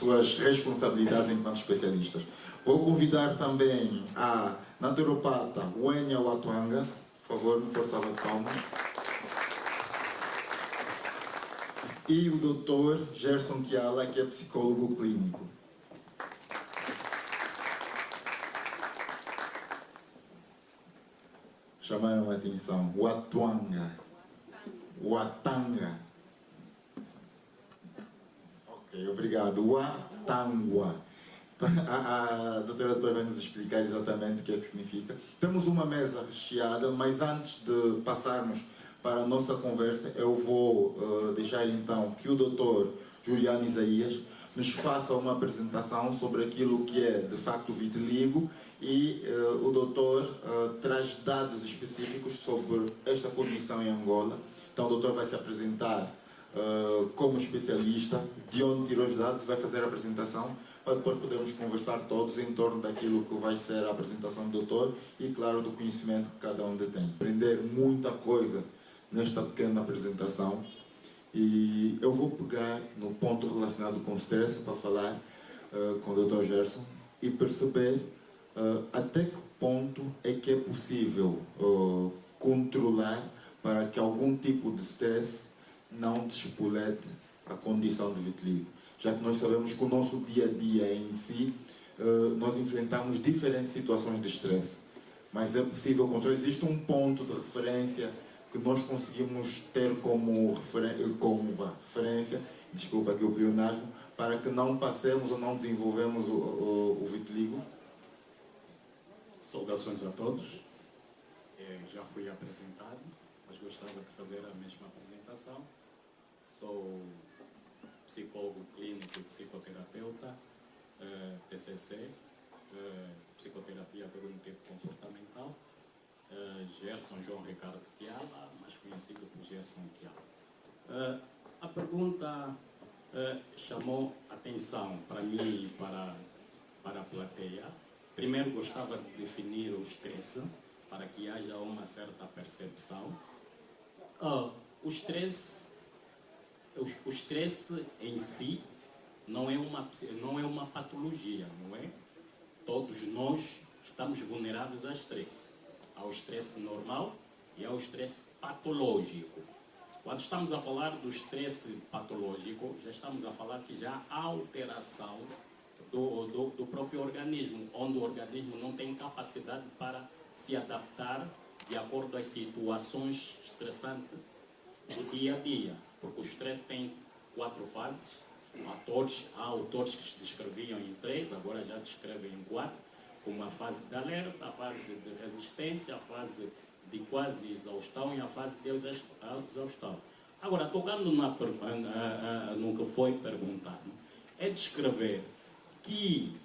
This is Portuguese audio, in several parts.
suas responsabilidades enquanto especialistas. Vou convidar também a naturopata Wenya Watwanga, por favor, me força a palma. E o Dr. Gerson Kiala, que é psicólogo clínico. Chamaram a atenção. Watwanga. Watanga. Ok, obrigado. Watangwa. A doutora depois vai nos explicar exatamente o que é que significa. Temos uma mesa recheada, mas antes de passarmos para a nossa conversa, eu vou deixar então que o Dr. Juliano Isaías nos faça uma apresentação sobre aquilo que é de facto o vitiligo e o doutor traz dados específicos sobre esta condição em Angola. Então o doutor vai se apresentar como especialista, de onde tirou os dados, vai fazer a apresentação, para depois podermos conversar todos em torno daquilo que vai ser a apresentação do doutor e, claro, do conhecimento que cada um detém. Aprender muita coisa nesta pequena apresentação e eu vou pegar no ponto relacionado com o stress para falar com o Dr. Gerson e perceber até que ponto é que é possível controlar para que algum tipo de stress não despolete a condição de vitiligo, já que nós sabemos que o nosso dia a dia em si, nós enfrentamos diferentes situações de estresse, mas é possível controlar. Existe um ponto de referência que nós conseguimos ter como referência, desculpa aqui o pleonasmo, para que não passemos ou não desenvolvemos o vitiligo? Saudações a todos. Já fui apresentado, mas gostava de fazer a mesma apresentação. Sou psicólogo clínico e psicoterapeuta, TCC, psicoterapia cognitivo comportamental, Gerson João Ricardo Kiala, mais conhecido por Gerson Kiala. A pergunta chamou atenção para mim e para a plateia. Primeiro gostava de definir o estresse, para que haja uma certa percepção. O estresse em si não é uma patologia, não é? Todos nós estamos vulneráveis ao estresse. Ao estresse normal e ao estresse patológico. Quando estamos a falar do estresse patológico, já estamos a falar que já há alteração do próprio organismo, onde o organismo não tem capacidade para se adaptar de acordo às situações estressantes do dia a dia. Porque o estresse tem 4 fases. Há autores que descreviam em 3, agora já descrevem em 4, como a fase de alerta, a fase de resistência, a fase de quase exaustão e a fase de exaustão. Agora, tocando no que foi perguntado, é descrever que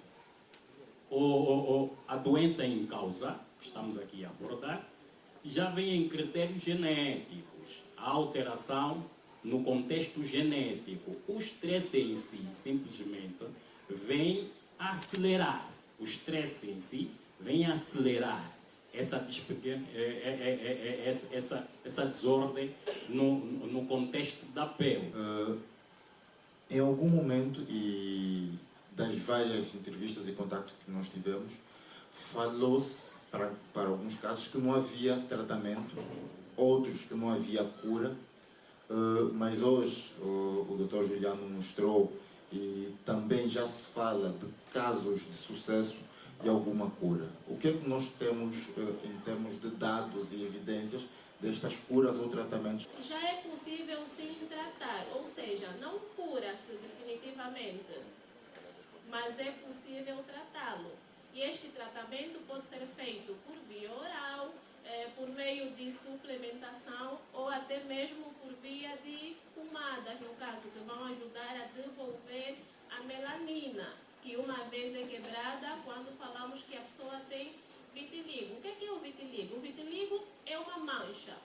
a doença em causa, que estamos aqui a abordar, já vem em critérios genéticos, a alteração no contexto genético. O estresse em si, simplesmente, vem acelerar. O estresse em si vem acelerar essa desordem no contexto da pele. Em algum momento, e das várias entrevistas e contactos que nós tivemos, falou-se, para alguns casos, que não havia tratamento, outros que não havia cura, mas hoje o Dr. Juliano mostrou e também já se fala de casos de sucesso de alguma cura. O que é que nós temos em termos de dados e evidências destas curas ou tratamentos? Já é possível sim tratar, ou seja, não cura-se definitivamente, mas é possível tratá-lo. E este tratamento pode ser feito por via oral, por meio de suplementação ou até mesmo por via de pomadas, no caso, que vão ajudar a devolver a melanina, que uma vez é quebrada quando falamos que a pessoa tem vitiligo. O que é o vitiligo? O vitiligo é uma mancha,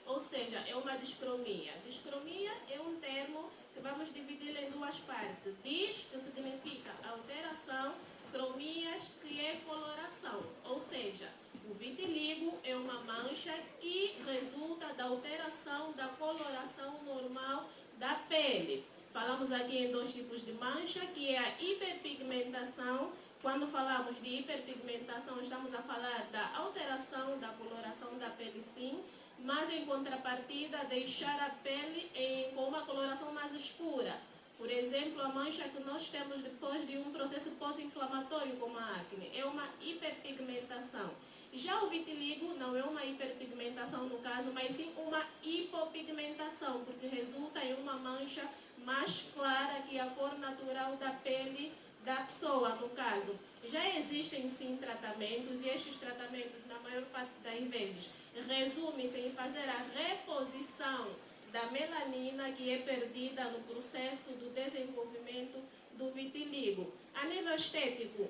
ou seja, é uma discromia. Discromia é um termo que vamos dividir em 2 partes. Dis, que significa alteração, cromias, que é coloração. Ou seja, o vitiligo é uma mancha que resulta da alteração da coloração normal da pele. Falamos aqui em 2 tipos de mancha, que é a hiperpigmentação. Quando falamos de hiperpigmentação, estamos a falar da alteração da coloração da pele, sim, mas em contrapartida, deixar a pele com uma coloração mais escura. Por exemplo, a mancha que nós temos depois de um processo pós-inflamatório como a acne é uma hiperpigmentação. Já o vitiligo não é uma hiperpigmentação no caso, mas sim uma hipopigmentação, porque resulta em uma mancha mais clara que a cor natural da pele da pessoa, no caso. Já existem sim tratamentos, e estes tratamentos, na maior parte das vezes, resumem-se em fazer a reposição da melanina que é perdida no processo do desenvolvimento do vitiligo. A nível estético,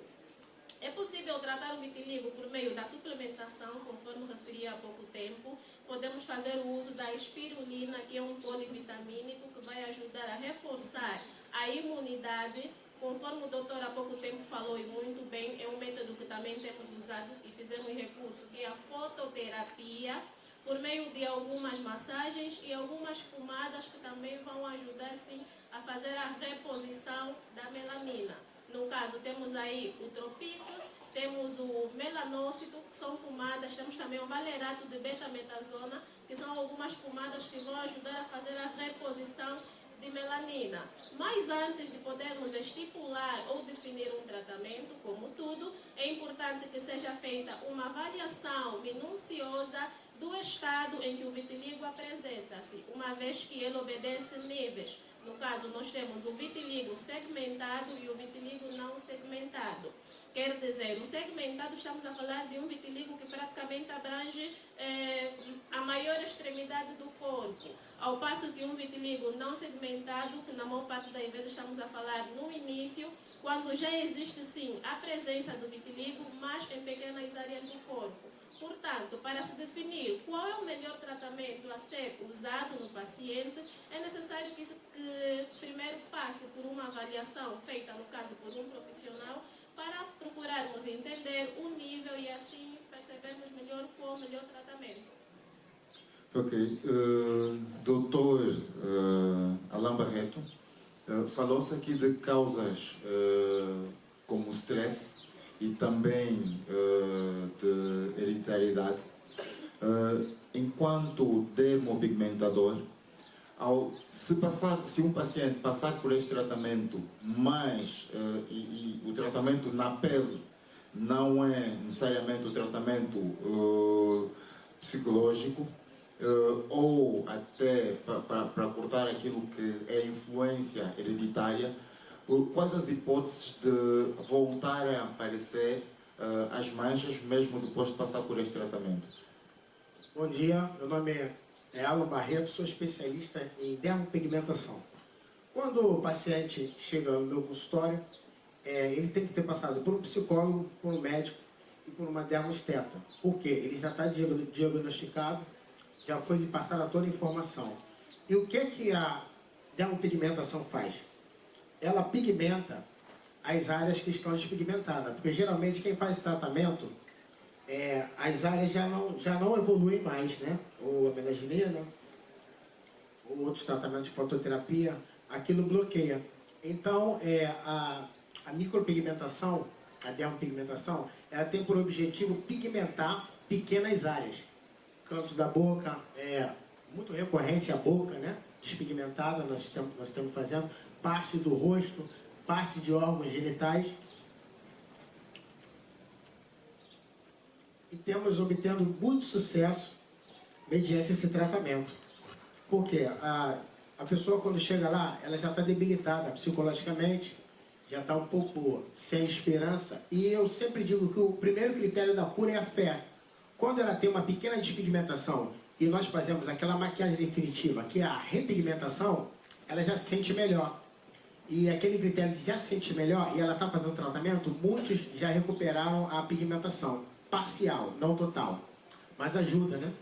é possível tratar o vitiligo por meio da suplementação, conforme referi há pouco tempo. Podemos fazer o uso da espirulina, que é um polivitamínico que vai ajudar a reforçar a imunidade. Conforme o doutor há pouco tempo falou, e muito bem, é um método que também temos usado e fizemos recurso, que é a fototerapia, por meio de algumas massagens e algumas pomadas que também vão ajudar, sim, a fazer a reposição da melanina. No caso, temos aí o tropito, temos o melanócito, que são pomadas, temos também o valerato de betametasona, que são algumas pomadas que vão ajudar a fazer a reposição de melanina. Mas antes de podermos estipular ou definir um tratamento, como tudo, é importante que seja feita uma avaliação minuciosa do estado em que o vitiligo apresenta-se, uma vez que ele obedece níveis. No caso, nós temos o vitiligo segmentado e o vitiligo não segmentado. Quer dizer, o segmentado, estamos a falar de um vitiligo que praticamente abrange a maior extremidade do corpo, ao passo que um vitiligo não segmentado, que na maior parte das vezes estamos a falar no início, quando já existe sim a presença do vitiligo, mas em pequenas áreas do corpo. Portanto, para se definir qual é o melhor tratamento a ser usado no paciente, é necessário que primeiro passe por uma avaliação feita, no caso, por um profissional, para procurarmos entender o nível e assim percebermos melhor qual é o melhor tratamento. Ok. Doutor Alain Barreto, falou-se aqui de causas como o stress e também de hereditariedade. Enquanto dermopigmentador, se um paciente passar por este tratamento, mas e o tratamento na pele não é necessariamente o tratamento psicológico, ou até para cortar aquilo que é influência hereditária, quais as hipóteses de voltar a aparecer as manchas mesmo depois de passar por este tratamento? Bom dia, meu nome é Alain Barreto, sou especialista em dermopigmentação. Quando o paciente chega no meu consultório, ele tem que ter passado por um psicólogo, por um médico e por uma dermosteta. Por quê? Ele já está diagnosticado, já foi lhe passada toda a informação. E o que a dermopigmentação faz? Ela pigmenta as áreas que estão despigmentadas, porque geralmente quem faz tratamento, as áreas já não evoluem mais, né? Ou a melanina, ou outros tratamentos de fototerapia, aquilo bloqueia. Então, a micropigmentação, a dermopigmentação, ela tem por objetivo pigmentar pequenas áreas. Canto da boca, muito recorrente a boca, né? Despigmentada, nós estamos fazendo, parte do rosto, parte de órgãos genitais. E temos obtendo muito sucesso mediante esse tratamento. Porque a pessoa, quando chega lá, ela já está debilitada psicologicamente, já está um pouco sem esperança. E eu sempre digo que o primeiro critério da cura é a fé. Quando ela tem uma pequena despigmentação e nós fazemos aquela maquiagem definitiva, que é a repigmentação, ela já se sente melhor. E aquele critério de já se sente melhor e ela está fazendo tratamento, muitos já recuperaram a pigmentação. Parcial, não total. Mas ajuda, né?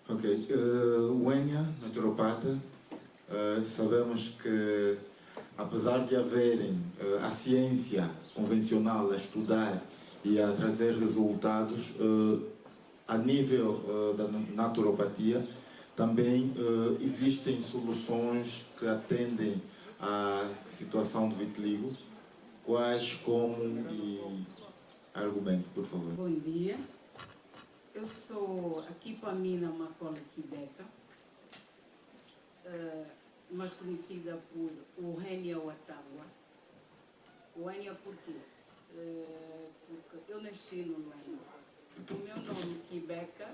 Ok. Wênia, naturopata, sabemos que, apesar de haverem a ciência convencional a estudar e a trazer resultados, a nível da naturopatia, Também existem soluções que atendem à situação do vitiligo. Quais, como e argumento, por favor. Bom dia. Eu sou a Kipamina Macaulay Kibeka, mais conhecida por Uhenia Watangwa. Uhenia por quê? Porque eu nasci no Luena. O meu nome, Kibeka,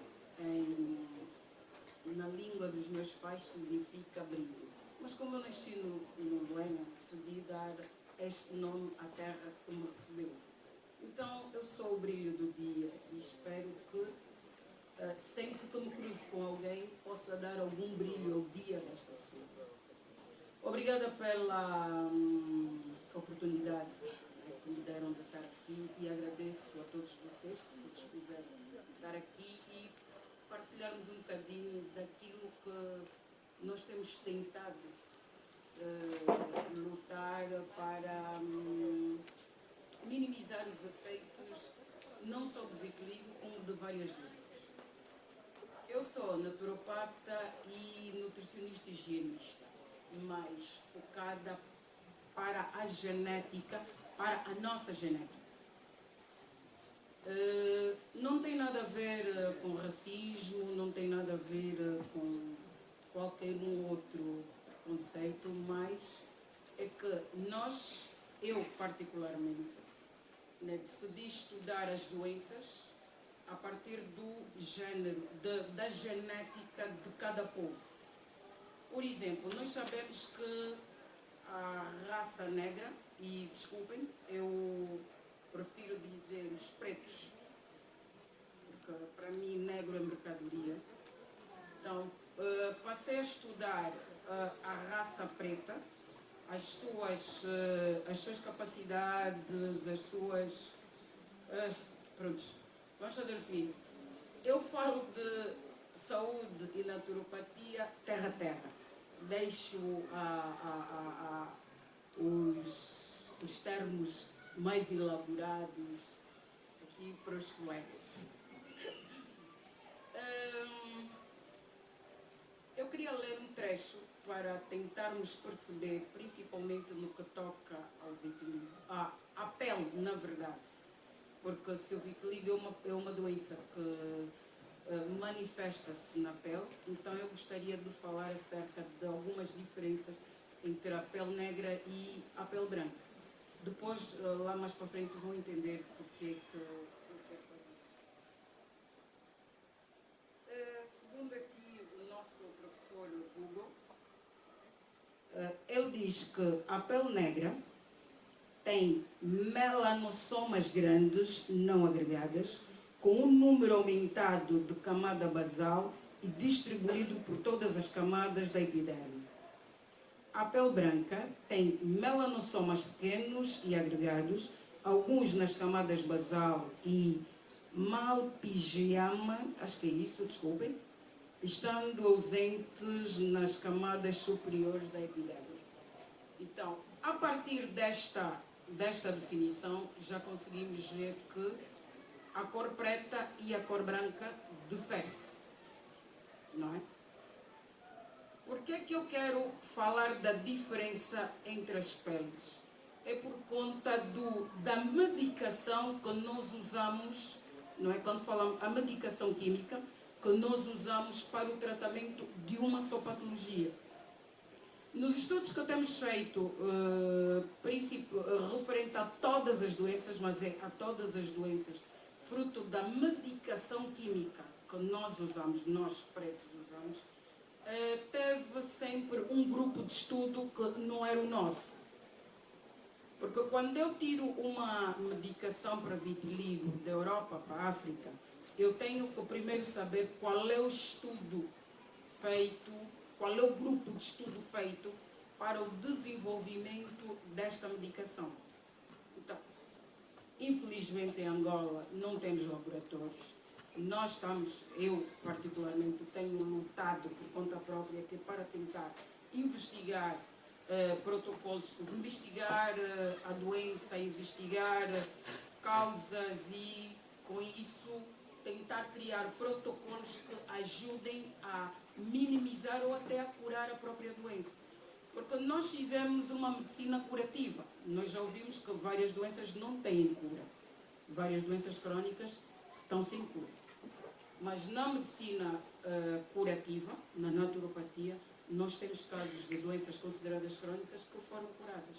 na língua dos meus pais, significa brilho. Mas como eu nasci no Luena, decidi dar este nome à terra que me recebeu. Então, eu sou o brilho do dia e espero que sempre que me cruze com alguém, possa dar algum brilho ao dia desta pessoa. Obrigada pela oportunidade que me deram de estar aqui e agradeço a todos vocês que se dispuseram a estar aqui e partilharmos um bocadinho daquilo que nós temos tentado lutar para minimizar os efeitos não só do vitiligo, como de várias doenças. Eu sou naturopata e nutricionista higienista, mas focada para a genética, para a nossa genética. Não tem nada a ver com racismo, não tem nada a ver com qualquer outro preconceito, mas é que nós, eu particularmente, decidi estudar as doenças a partir do género, da genética de cada povo. Por exemplo, nós sabemos que a raça negra, e desculpem, eu prefiro dizer os pretos, porque para mim negro é mercadoria. Então, passei a estudar a raça preta, as suas capacidades, as suas... pronto, vamos fazer o seguinte. Eu falo de saúde e naturopatia terra a terra. Deixo os termos mais elaborados aqui para os colegas. Eu queria ler um trecho para tentarmos perceber, principalmente no que toca ao vitiligo, à pele, na verdade. Porque se o vitiligo é uma doença que manifesta-se na pele, então eu gostaria de falar acerca de algumas diferenças entre a pele negra e a pele branca. Depois, lá mais para frente, vão entender porque que... Segundo aqui o nosso professor Google, ele diz que a pele negra tem melanossomas grandes, não agregadas, com um número aumentado de camada basal e distribuído por todas as camadas da epiderme. A pele branca tem melanossomas pequenos e agregados, alguns nas camadas basal e malpighiama, acho que é isso, desculpem, estando ausentes nas camadas superiores da epiderme. Então, a partir desta definição, já conseguimos ver que a cor preta e a cor branca diferem-se, não é? Por que é que eu quero falar da diferença entre as peles? É por conta da medicação que nós usamos, não é? Quando falamos a medicação química, que nós usamos para o tratamento de uma só patologia. Nos estudos que temos feito, referente a todas as doenças, mas é a todas as doenças, fruto da medicação química que nós usamos, nós pretos usamos, teve sempre um grupo de estudo que não era o nosso. Porque quando eu tiro uma medicação para vitiligo da Europa para a África, eu tenho que primeiro saber qual é o estudo feito, qual é o grupo de estudo feito para o desenvolvimento desta medicação. Então, infelizmente em Angola não temos laboratórios. Nós estamos, eu particularmente tenho lutado por conta própria que para tentar investigar protocolos, investigar a doença, investigar causas e com isso tentar criar protocolos que ajudem a minimizar ou até a curar a própria doença. Porque nós fizemos uma medicina curativa. Nós já ouvimos que várias doenças não têm cura. Várias doenças crónicas estão sem cura. Mas na medicina curativa, na naturopatia, nós temos casos de doenças consideradas crónicas que foram curadas.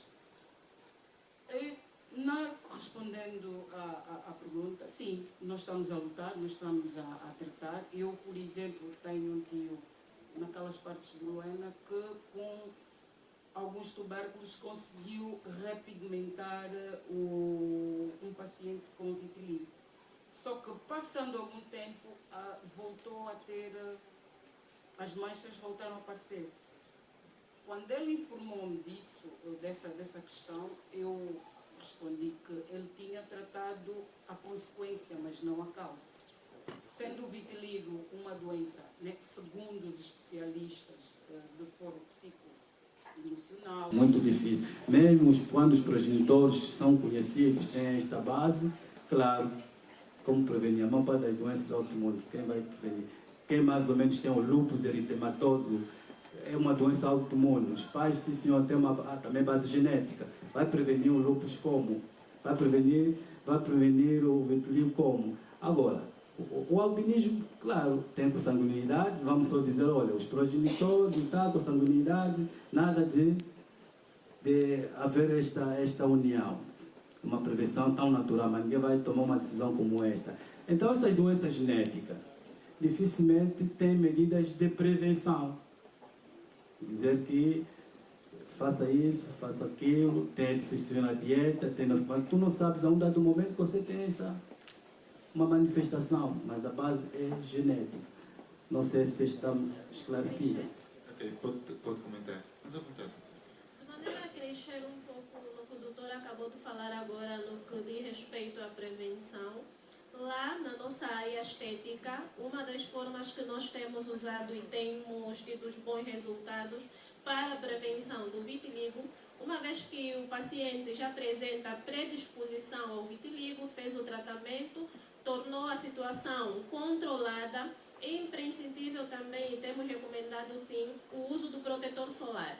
E, respondendo à pergunta, sim, nós estamos a lutar, nós estamos a tratar. Eu, por exemplo, tenho um tio naquelas partes de Luena que com alguns tubérculos conseguiu repigmentar um paciente com vitiligo. Só que passando algum tempo voltou a ter, as manchas voltaram a aparecer. Quando ele informou-me dessa questão, eu respondi que ele tinha tratado a consequência, mas não a causa. Sendo o vitiligo uma doença, né, segundo os especialistas de foro psicoemocional, muito difícil. Mesmo quando os progenitores são conhecidos, têm esta base, claro, como prevenir? A maior parte das doenças autoimunes, quem vai prevenir? Quem mais ou menos tem o lúpus eritematoso, é uma doença autoimune. Os pais, sim senhor, tem também base genética. Vai prevenir o lúpus como? Vai prevenir o vitiligo como? Agora, o albinismo, claro, tem consanguinidade, vamos só dizer, olha, os progenitores estão com sanguinidade, nada de haver esta união. Uma prevenção tão natural, mas ninguém vai tomar uma decisão como esta. Então, essas doenças genéticas dificilmente têm medidas de prevenção. Dizer que faça isso, faça aquilo, tente se inscrever na dieta, tu não sabes a um dado momento que você tem uma manifestação, mas a base é genética. Não sei se está esclarecida. Ok, pode comentar. Mas à vontade. De maneira a crescer um pouco no que o doutor acabou de falar agora, no que diz respeito à prevenção, lá na nossa área estética, uma das formas que nós temos usado e temos tido bons resultados para a prevenção do vitiligo, uma vez que o paciente já apresenta predisposição ao vitiligo, fez o tratamento, tornou a situação controlada, é imprescindível também, e temos recomendado sim, o uso do protetor solar.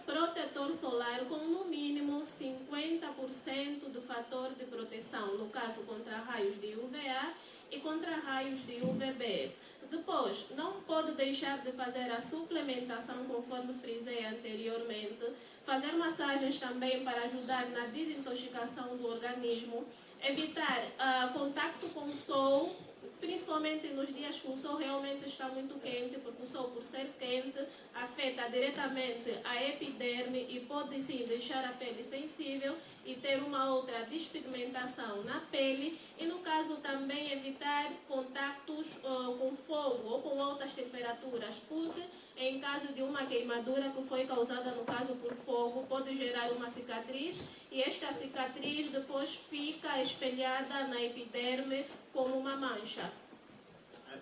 Protetor solar com no mínimo 50% do fator de proteção, no caso contra raios de UVA e contra raios de UVB. Depois, não pode deixar de fazer a suplementação, conforme frisei anteriormente, fazer massagens também para ajudar na desintoxicação do organismo, evitar contato com o sol, principalmente nos dias que o sol realmente está muito quente, porque o sol, por ser quente, afeta diretamente a epiderme e pode sim deixar a pele sensível e ter uma outra despigmentação na pele. E no caso também evitar contactos com fogo ou com altas temperaturas, porque em caso de uma queimadura que foi causada, no caso por fogo, pode gerar uma cicatriz e esta cicatriz depois fica espelhada na epiderme como uma mancha.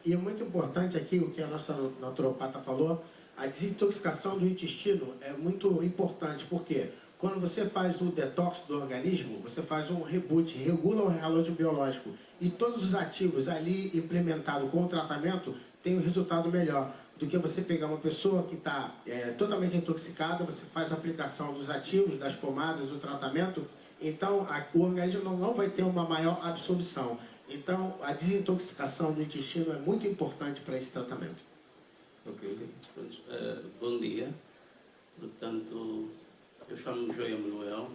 E é muito importante aqui o que a nossa naturopata falou, a desintoxicação do intestino é muito importante, porque quando você faz o detox do organismo, você faz um reboot, regula o relógio biológico e todos os ativos ali implementados com o tratamento têm um resultado melhor do que você pegar uma pessoa que está totalmente intoxicada, você faz a aplicação dos ativos, das pomadas, do tratamento, então o organismo não vai ter uma maior absorção. Então, a desintoxicação do intestino é muito importante para esse tratamento. Ok. Bom dia. Portanto, eu chamo-me Joia Manuel.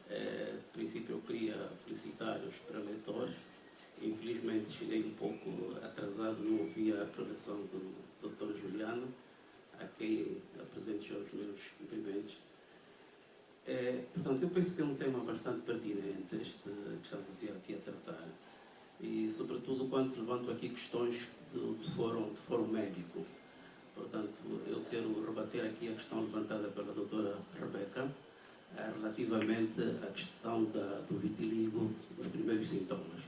A princípio, eu queria felicitar os preletores. Infelizmente, cheguei um pouco atrasado, não ouvi a prevenção do Dr. Juliano, a quem apresento já os meus cumprimentos. Portanto, eu penso que é um tema bastante pertinente, esta questão que se aqui a tratar. E, sobretudo, quando se levantam aqui questões de fórum médico. Portanto, eu quero rebater aqui a questão levantada pela doutora Rebeca, relativamente à questão do vitiligo, os primeiros sintomas.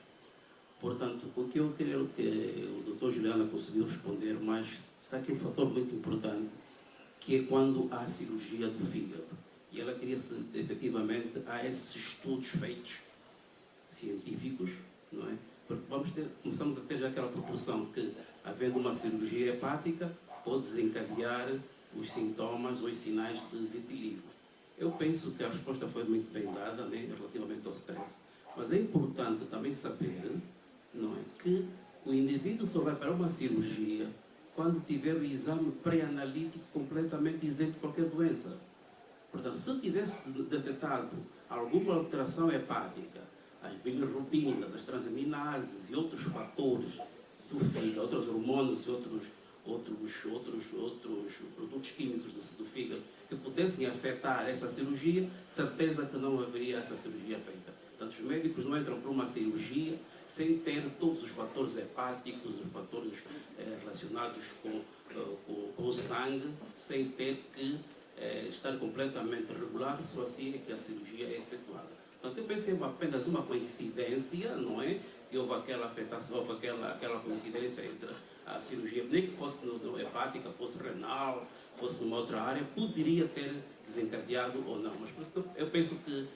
Portanto, o que eu quero que o doutor Juliana conseguiu responder, mas está aqui um fator muito importante, que é quando há cirurgia do fígado. E ela queria, efetivamente, há esses estudos feitos, científicos, não é? Porque começamos a ter já aquela proporção que, havendo uma cirurgia hepática, pode desencadear os sintomas ou os sinais de vitiligo. Eu penso que a resposta foi muito bem dada, né, relativamente ao stress. Mas é importante também saber, não é, que o indivíduo só vai para uma cirurgia quando tiver o exame pré-analítico completamente isento de qualquer doença. Portanto, se tivesse detectado alguma alteração hepática, as bilirrubinas, as transaminases e outros fatores do fígado, outros hormônios e outros produtos químicos do fígado que pudessem afetar essa cirurgia, certeza que não haveria essa cirurgia feita. Portanto, os médicos não entram para uma cirurgia sem ter todos os fatores hepáticos, os fatores relacionados com o sangue, sem ter que estar completamente regular, só assim é que a cirurgia é efetuada. Portanto, eu pensei apenas uma coincidência, não é? Que houve aquela afetação, houve aquela coincidência entre a cirurgia, nem que fosse no hepática, fosse renal, fosse numa outra área, poderia ter desencadeado ou não. Mas eu penso que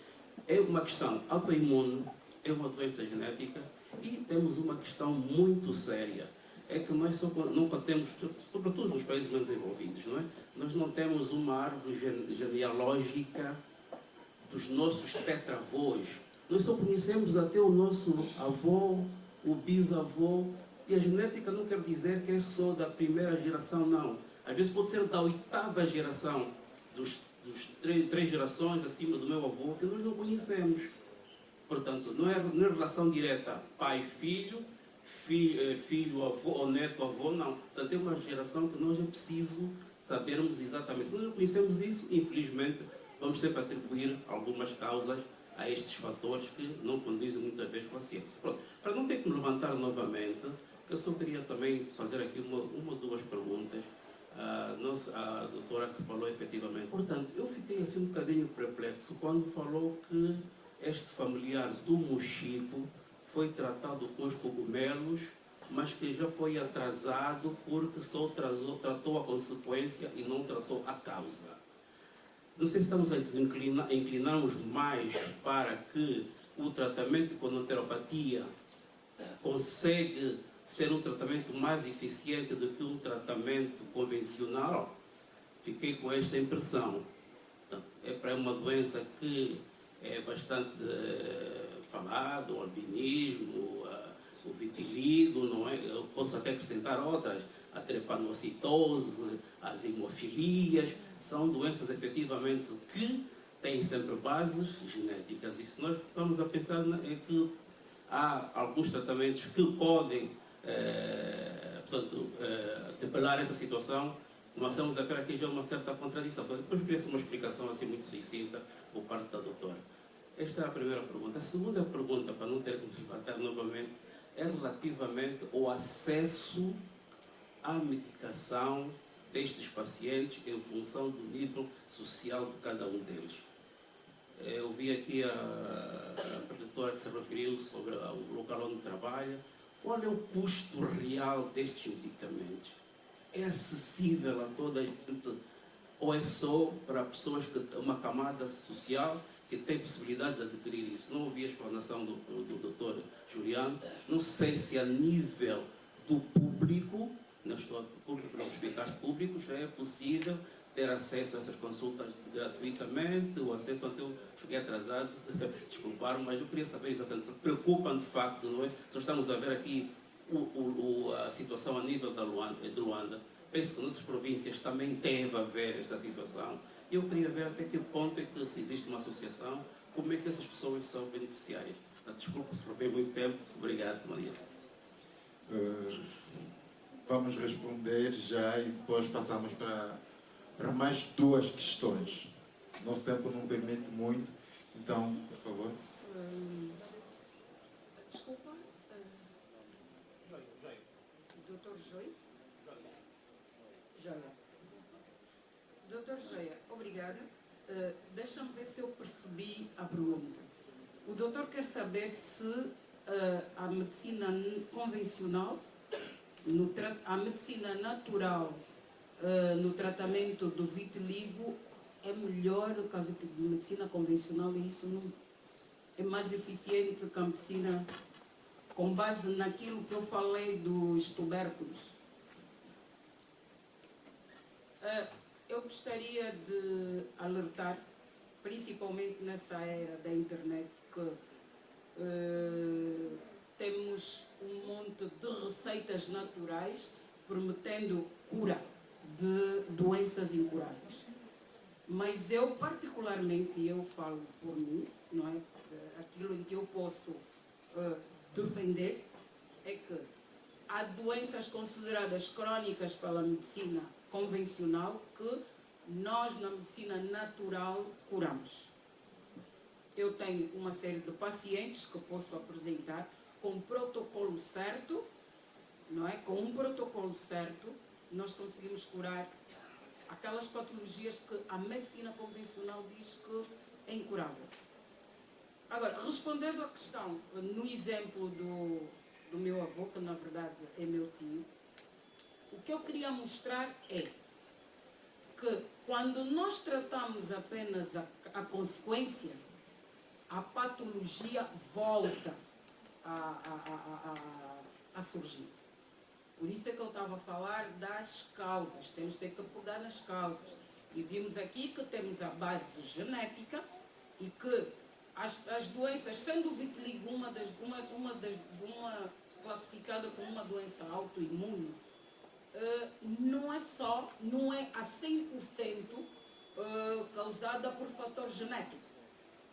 é uma questão autoimune, é uma doença genética e temos uma questão muito séria. É que nós nunca temos, sobretudo nos países menos desenvolvidos, não é? Nós não temos uma árvore genealógica dos nossos tetravós. Nós só conhecemos até o nosso avô, o bisavô, e a genética não quer dizer que é só da primeira geração, não. Às vezes pode ser da 8ª geração, dos três gerações acima do meu avô, que nós não conhecemos. Portanto, não é relação direta pai-filho, filho-avô ou neto-avô, não. Portanto, é uma geração que nós é preciso sabermos exatamente. Se nós não conhecemos isso, infelizmente, vamos sempre atribuir algumas causas a estes fatores que não condizem muitas vezes com a ciência. Pronto. Para não ter que me levantar novamente, eu só queria também fazer aqui uma ou duas perguntas. A doutora que falou efetivamente. Portanto, eu fiquei assim um bocadinho perplexo quando falou que este familiar do Mochico foi tratado com os cogumelos, mas que já foi atrasado porque só tratou a consequência e não tratou a causa. Não sei se estamos a inclinarmos mais para que o tratamento com noteropatia consegue ser um tratamento mais eficiente do que um tratamento convencional. Fiquei com esta impressão. Então, é para uma doença que é bastante falado, o albinismo, o vitiligo, não é? Eu posso até acrescentar outras, a trepanocitose, as hemofilias, são doenças efetivamente que têm sempre bases genéticas. E se nós vamos a pensar é que há alguns tratamentos que podem debelar essa situação, nós estamos a ver aqui já uma certa contradição. Então, depois queria uma explicação assim muito sucinta por parte da doutora. Esta é a primeira pergunta. A segunda pergunta, para não ter que me levantar novamente, é relativamente ao acesso à medicação destes pacientes em função do nível social de cada um deles. Eu vi aqui a doutora que se referiu sobre o local onde trabalha. Qual é o custo real destes medicamentos? É acessível a toda a gente ou é só para pessoas uma camada social que tem possibilidade de adquirir isso? Não ouvi a explanação do Dr. Juliano. Não sei se a nível do público, nos hospitais públicos, já é possível ter acesso a essas consultas gratuitamente, o acesso, portanto, eu cheguei atrasado, desculparam, mas eu queria saber exatamente, porque preocupa-me de facto, não é? Só estamos a ver aqui a situação a nível de Luanda. Penso que nossas províncias também teve a ver esta situação. E eu queria ver até que ponto é que, se existe uma associação, como é que essas pessoas são beneficiárias. Desculpa se roubei muito tempo. Obrigado, Maria. Vamos responder já e depois passamos para mais duas questões. Nosso tempo não permite muito, então, por favor. Desculpa. Doutor Joia? Joia. Doutor Joia, obrigada. Deixa-me ver se eu percebi a pergunta. O doutor quer saber se a medicina convencional, a medicina natural no tratamento do vitiligo é melhor do que a medicina convencional, e isso não é mais eficiente que a medicina com base naquilo que eu falei dos tubérculos. Eu gostaria de alertar, principalmente nessa era da internet, que temos um monte de receitas naturais prometendo cura de doenças incuráveis. Mas eu particularmente, eu falo por mim, não é? Aquilo em que eu posso defender é que há doenças consideradas crónicas pela medicina convencional que nós na medicina natural curamos. Eu tenho uma série de pacientes que posso apresentar com um protocolo certo, não é? Com um protocolo certo, nós conseguimos curar aquelas patologias que a medicina convencional diz que é incurável. Agora, respondendo à questão, no exemplo do meu avô, que na verdade é meu tio, o que eu queria mostrar é que quando nós tratamos apenas a consequência, a patologia volta a surgir. Por isso é que eu estava a falar das causas. Temos que pegar nas causas. E vimos aqui que temos a base genética e que as doenças, sendo o vitiligo uma classificada como uma doença autoimune, não é a 100% causada por fator genético.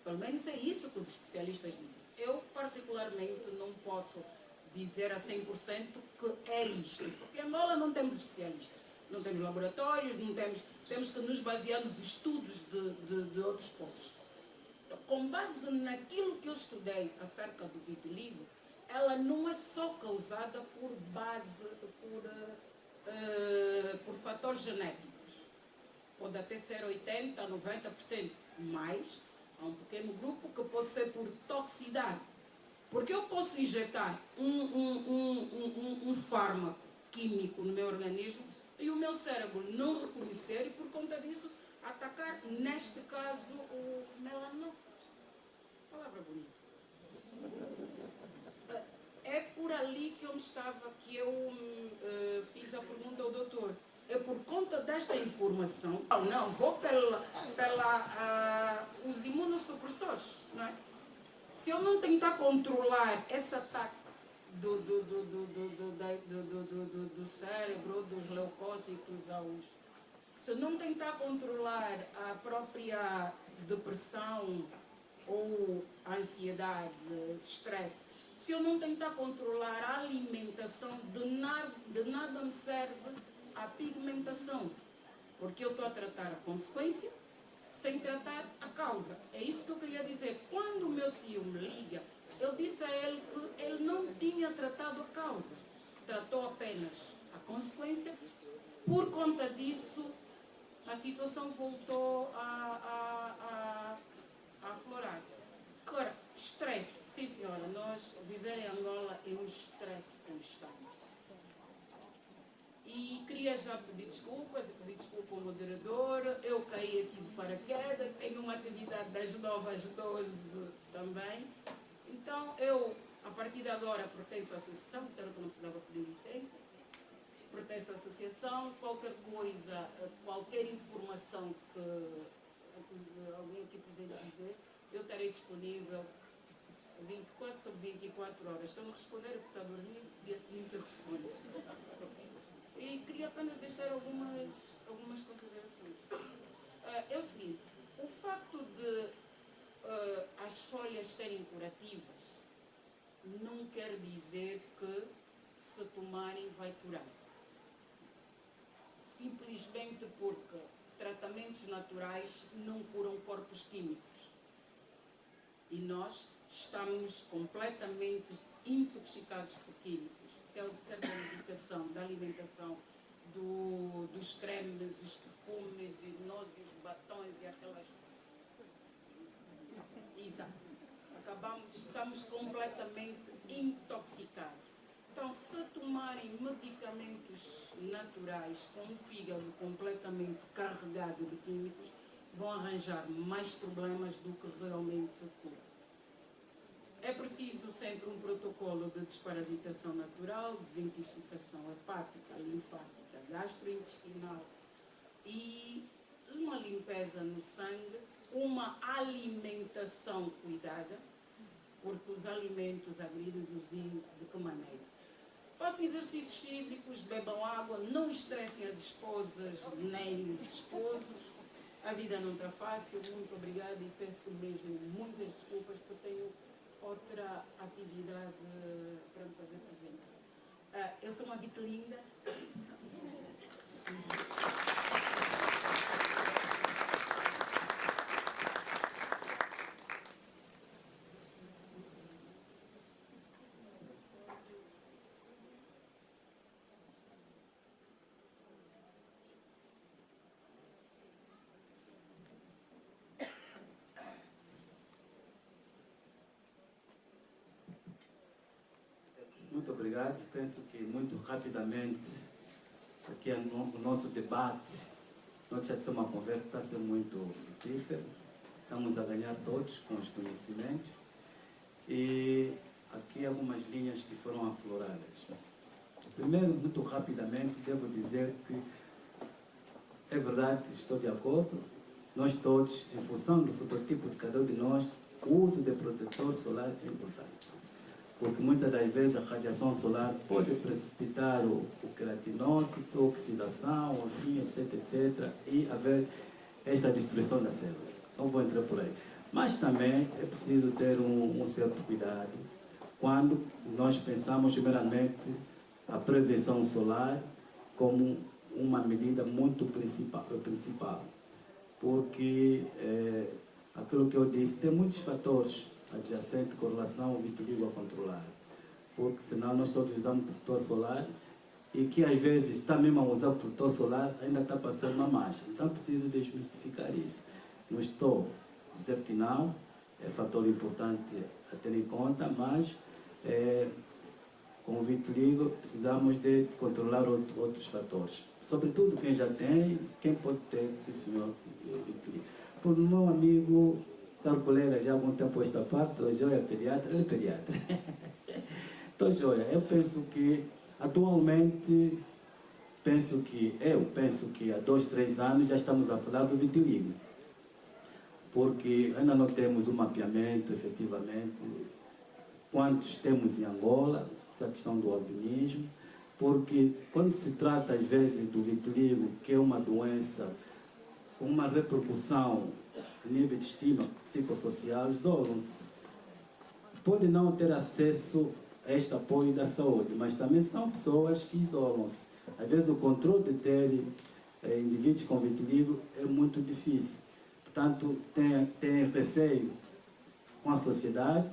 Pelo menos é isso que os especialistas dizem. Eu, particularmente, não posso dizer a 100% que é isto. Porque em Angola não temos especialistas, não temos laboratórios, temos que nos basear nos estudos de outros povos. Então, com base naquilo que eu estudei acerca do vitiligo, ela não é só causada por fatores genéticos. Pode até ser 80%, 90%, mas há um pequeno grupo que pode ser por toxicidade. Porque eu posso injetar um fármaco químico no meu organismo e o meu cérebro não reconhecer e, por conta disso, atacar, neste caso, o melanoma. Palavra bonita. É por ali que eu fiz a pergunta ao doutor. É por conta desta informação, não, vou os imunossupressores, não é? Se eu não tentar controlar esse ataque do cérebro, dos leucócitos se eu não tentar controlar a própria depressão ou a ansiedade, estresse, se eu não tentar controlar a alimentação, de nada me serve a pigmentação, porque eu estou a tratar a consequência sem tratar a causa. É isso que eu queria dizer. Quando o meu tio me liga, eu disse a ele que ele não tinha tratado a causa, tratou apenas a consequência. Por conta disso, a situação voltou a aflorar. Agora, estresse. Sim, senhora, nós viver em Angola é um estresse constante. E queria já pedir desculpa ao moderador, eu caí aqui de paraquedas, tenho uma atividade das 9 às 12 também. Então, eu, a partir de agora, pertenço à associação, disseram que eu não precisava pedir licença, pertenço à associação, qualquer coisa, qualquer informação que alguém aqui presente dizer, eu estarei disponível 24 sobre 24 horas. Se eu não responder, é porque está a dormir, dia seguinte eu respondo. E queria apenas deixar algumas considerações. É o seguinte, o facto de as folhas serem curativas não quer dizer que se tomarem vai curar. Simplesmente porque tratamentos naturais não curam corpos químicos. E nós estamos completamente intoxicados por químicos. Quer da medicação, da alimentação, dos cremes, os perfumes, e nozes, batons e aquelas... Exato. Estamos completamente intoxicados. Então, se tomarem medicamentos naturais com um fígado completamente carregado de químicos, vão arranjar mais problemas do que realmente cura. É preciso sempre um protocolo de desparasitação natural, desintoxicação hepática, linfática, gastrointestinal e uma limpeza no sangue, uma alimentação cuidada, porque os alimentos agridem de que maneira? Façam exercícios físicos, bebam água, não estressem as esposas nem os esposos. A vida não está fácil. Muito obrigada e peço mesmo muitas desculpas porque tenho outra atividade para me fazer presente. Eu sou uma vitelinda. Muito obrigado. Penso que muito rapidamente, aqui o nosso debate, não deixa de ser uma conversa que está a ser muito frutífera. Estamos a ganhar todos com os conhecimentos. E aqui algumas linhas que foram afloradas. Primeiro, muito rapidamente, devo dizer que é verdade, estou de acordo. Nós todos, em função do fototipo de cada um de nós, o uso de protetor solar é importante. Porque muitas das vezes a radiação solar pode precipitar o queratinócito, a oxidação, enfim, etc., e haver esta destruição da célula. Não vou entrar por aí. Mas também é preciso ter um certo cuidado quando nós pensamos primeiramente a prevenção solar como uma medida muito principal. Porque aquilo que eu disse, tem muitos fatores adjacente com relação ao vitiligo a controlar, porque senão nós todos usamos protetor solar e que às vezes está mesmo a usar protetor solar ainda está passando uma mancha. Então preciso desmistificar isso. Não estou a dizer que não, é fator importante a ter em conta, mas com o vitiligo precisamos de controlar outros fatores. Sobretudo quem já tem, quem pode ter, sim senhor, vitiligo. Por meu amigo Carlos Coleira, já há algum tempo esta parte, o Joia é pediatra, ele é pediatra. Então, Joia, eu penso que atualmente, penso que há 2, 3 anos já estamos a falar do vitiligo. Porque ainda não temos um mapeamento, efetivamente, quantos temos em Angola, essa questão do albinismo, porque quando se trata, às vezes, do vitiligo, que é uma doença com uma repercussão a nível de estima psicossocial, isolam-se. Podem não ter acesso a este apoio da saúde, mas também são pessoas que isolam-se. Às vezes o controle de ter indivíduos com vitiligo é muito difícil. Portanto, tem receio com a sociedade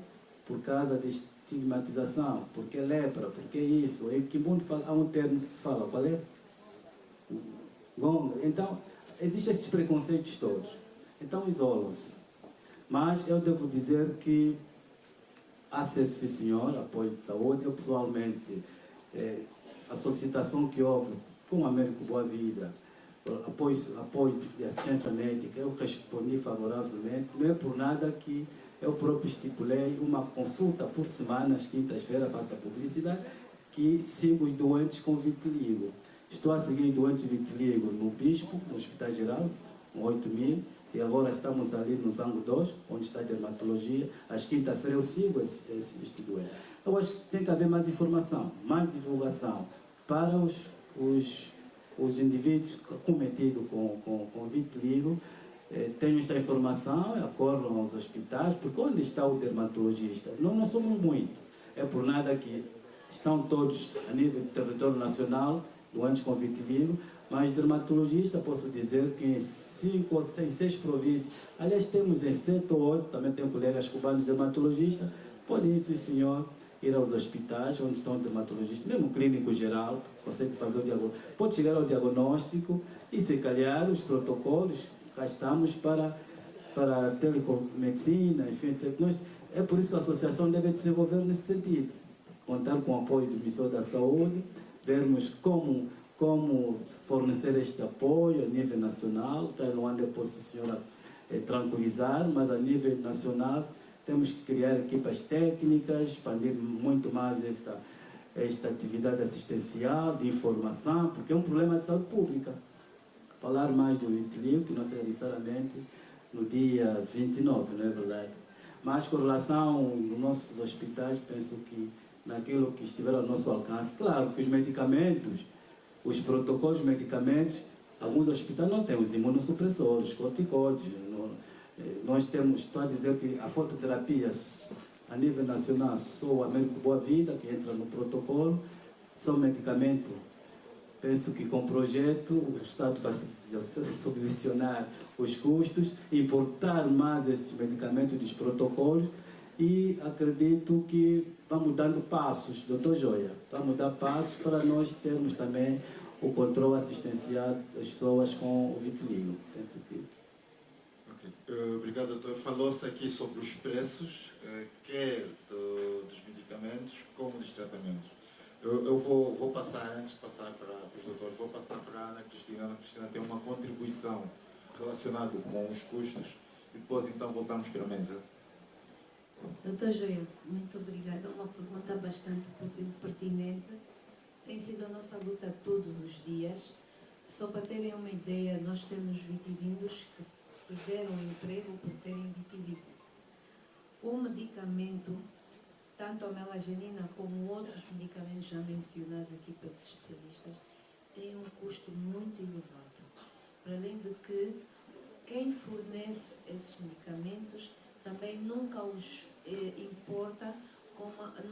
por causa de estigmatização, porque é lepra, porque é isso. Em que mundo há um termo que se fala, qual é? Gongo. Então, existem esses preconceitos todos. Então isolam-se. Mas eu devo dizer que há acesso, sim senhor, apoio de saúde. Eu pessoalmente, a solicitação que houve com o Américo Boa Vida, apoio de assistência médica, eu respondi favoravelmente. Não é por nada que eu próprio estipulei uma consulta por semana, às quintas-feiras, faço a publicidade, que sigo os doentes com vitiligo. Estou a seguir os doentes de vitiligo no Bispo, no Hospital Geral, com 8.000. E agora estamos ali no Zango 2, onde está a dermatologia. Às quinta-feiras eu sigo este doente. Eu acho que tem que haver mais informação, mais divulgação para os indivíduos cometidos com vitiligo. Tenham esta informação, acorram aos hospitais, porque onde está o dermatologista? Não somos muito. É por nada que estão todos a nível do território nacional, doentes com vitiligo, mas dermatologista, posso dizer que em 5 ou 6 províncias, aliás, temos em 7 ou 8, também tem colegas cubanos dermatologistas, podem, sim senhor, ir aos hospitais onde estão dermatologistas, mesmo clínico geral, consegue fazer o diagnóstico, pode chegar ao diagnóstico e, se calhar, os protocolos, cá estamos para telemedicina, enfim, é por isso que a associação deve desenvolver nesse sentido, contar com o apoio do Ministério da Saúde, vermos como fornecer este apoio a nível nacional. Luanda posso, senhora, tranquilizar, mas a nível nacional temos que criar equipas técnicas, expandir muito mais esta atividade assistencial, de informação, porque é um problema de saúde pública. Falar mais do vitiligo, que não será necessariamente no dia 29, não é verdade? Mas com relação aos nossos hospitais, penso que naquilo que estiver ao nosso alcance, claro que os medicamentos, os protocolos de medicamentos, alguns hospitais não têm os imunossupressores, corticoides. Nós temos, estou a dizer que a fototerapia a nível nacional, só o Américo Boa Vida, que entra no protocolo, são medicamentos. Penso que com o projeto o Estado vai subvencionar os custos, importar mais esses medicamentos dos protocolos e acredito que vamos dando passos, doutor Joia, vamos dar passos para nós termos também o controle assistencial das pessoas com o vitiligo. Penso que... Okay. Obrigado, doutor. Falou-se aqui sobre os preços, quer dos medicamentos como dos tratamentos. Eu vou passar, antes de passar para os doutores, vou passar para a Ana Cristina. A Ana Cristina tem uma contribuição relacionada com os custos e depois então voltamos para a mesa. Doutor Joel, muito obrigada. Uma pergunta bastante pertinente. Tem sido a nossa luta todos os dias. Só para terem uma ideia, nós temos vitivindos que perderam o emprego por terem vitiligo. O medicamento, tanto a melagenina como outros medicamentos já mencionados aqui pelos especialistas, tem um custo muito elevado. Para além de que quem fornece esses medicamentos também nunca os importa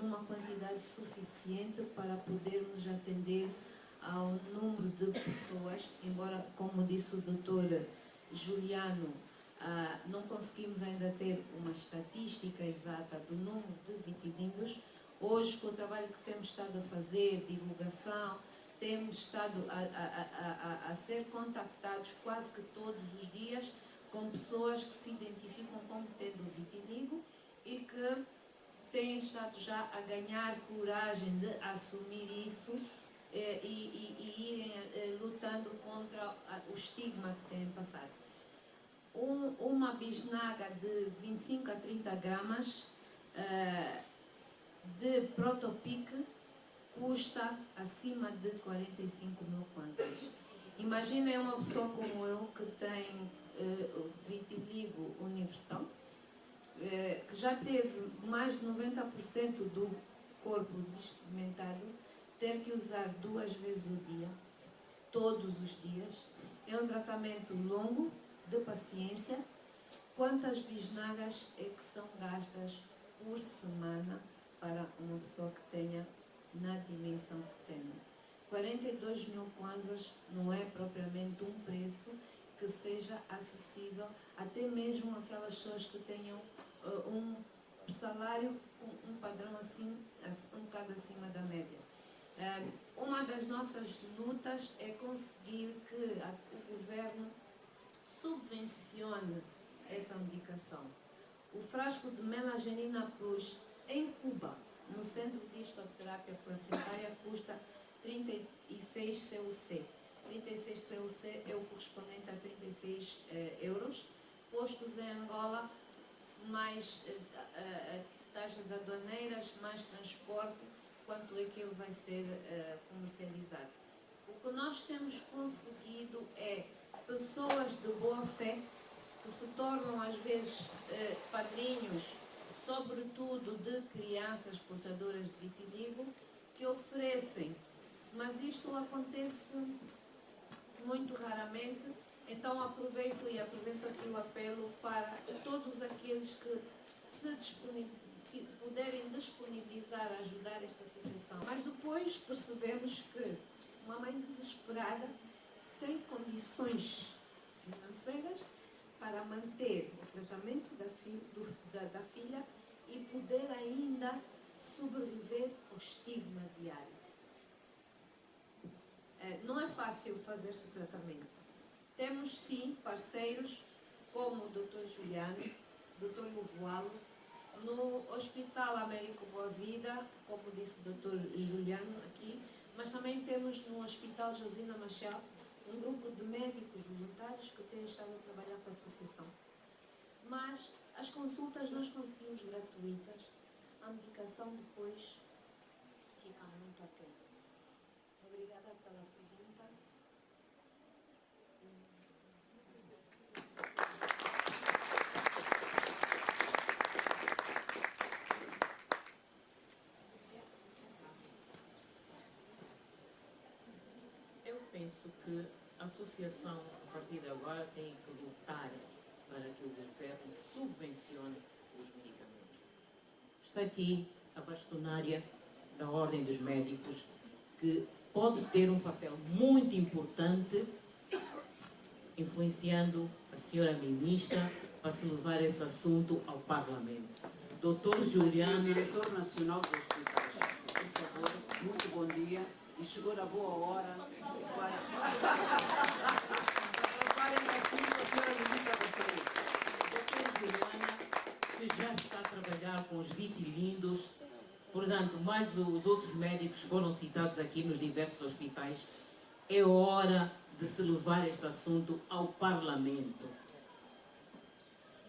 numa quantidade suficiente para podermos atender ao número de pessoas, embora, como disse o doutor Juliano, não conseguimos ainda ter uma estatística exata do número de vitivindos. Hoje, com o trabalho que temos estado a fazer, divulgação, temos estado a ser contactados quase que todos os dias com pessoas que se identificam como tendo vitiligo e que têm estado já a ganhar coragem de assumir isso e irem lutando contra o estigma que têm passado. Uma bisnaga de 25 a 30 gramas de Protopic custa acima de 45 mil kwanzas. Imaginem uma pessoa como eu que tem vitiligo universal, que já teve mais de 90% do corpo despigmentado, ter que usar 2 vezes o dia, todos os dias. É um tratamento longo, de paciência. Quantas bisnagas é que são gastas por semana para uma pessoa que tenha na dimensão que tem? 42 mil kwanzas não é propriamente um preço que seja acessível até mesmo aquelas pessoas que tenham um salário com um padrão assim, um bocado acima da média. Uma das nossas lutas é conseguir que o governo subvencione essa medicação. O frasco de Melagenina Plus em Cuba, no Centro de Histoterapia Placentária, custa 36 CUC. 36 CUC é o correspondente a 36 euros. Postos em Angola, mais taxas aduaneiras, mais transporte, quanto é que ele vai ser comercializado. O que nós temos conseguido é pessoas de boa fé que se tornam às vezes padrinhos, sobretudo de crianças portadoras de vitiligo, que oferecem, mas isto acontece muito raramente. Então aproveito e apresento aqui o apelo para todos aqueles que se puderem disponibilizar a ajudar esta associação. Mas depois percebemos que uma mãe desesperada, sem condições financeiras para manter o tratamento da filha e poder ainda sobreviver ao estigma diário. Não é fácil fazer este tratamento. Temos sim parceiros como o Dr. Juliano, Dr. Lovoalo, no Hospital Américo Boa Vida, como disse o Dr. Juliano aqui, mas também temos no Hospital Josina Machel um grupo de médicos voluntários que têm estado a trabalhar com a associação. Mas As consultas nós conseguimos gratuitas, a medicação depois fica muito aquém. Obrigada pela pergunta. Eu penso que a associação, a partir de agora, tem que lutar para que o governo subvencione os medicamentos. Está aqui a bastonária da Ordem dos Médicos, que pode ter um papel muito importante influenciando a senhora ministra para se levar esse assunto ao Parlamento. Doutor Juliano, Diretor Nacional dos Hospitais, por favor, muito bom dia. E chegou na boa hora para levar esse assunto à senhora ministra da Saúde. doutora Juliana, que já está a trabalhar com os vitilindos, portanto, mais os outros médicos foram citados aqui nos diversos hospitais. É hora de se levar este assunto ao Parlamento,